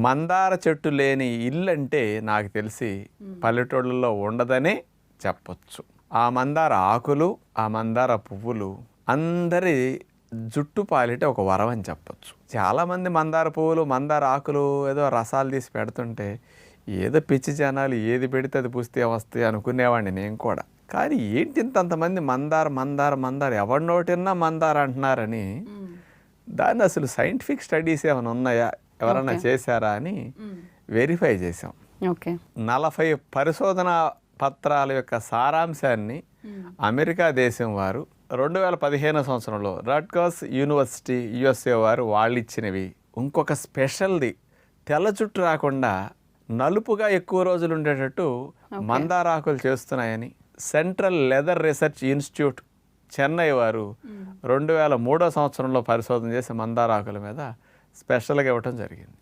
మందార చెట్టు లేని ఇల్లు అంటే నాకు తెలిసి పల్లెటూళ్ళలో ఉండదనే చెప్పొచ్చు. ఆ మందార ఆకులు, ఆ మందార పువ్వులు అందరి జుట్టు పాలిటే ఒక వరం అని చెప్పొచ్చు. చాలామంది మందార పువ్వులు, మందార ఆకులు ఏదో రసాలు తీసి పెడుతుంటే ఏదో పిచ్చి జనాలు ఏది పెడితే అది పూస్తే వస్తాయి అనుకునేవాడిని నేను కూడా. కానీ ఏంటి ఇంతంతమంది మందార మందార మందార ఎవరి నోటిన్నా మందార అంటున్నారని, దాన్ని అసలు సైంటిఫిక్ స్టడీస్ ఏమైనా ఉన్నాయా, ఎవరైనా చేశారా అని వెరిఫై చేసాం. 40 పరిశోధన పత్రాల యొక్క సారాంశాన్ని అమెరికా దేశం వారు 2015 సంవత్సరంలో రట్గర్స్ యూనివర్సిటీ USA వారు వాళ్ళు ఇచ్చినవి. ఇంకొక స్పెషల్ది తెల్ల చుట్టు రాకుండా నలుపుగా ఎక్కువ రోజులు ఉండేటట్టు మందారాకులు చేస్తున్నాయని central leather research institute Chennai వారు 2003 సంవత్సరంలో పరిశోధన చేసి మందారాకుల మీద స్పెషల్గా ఇవ్వటం జరిగింది.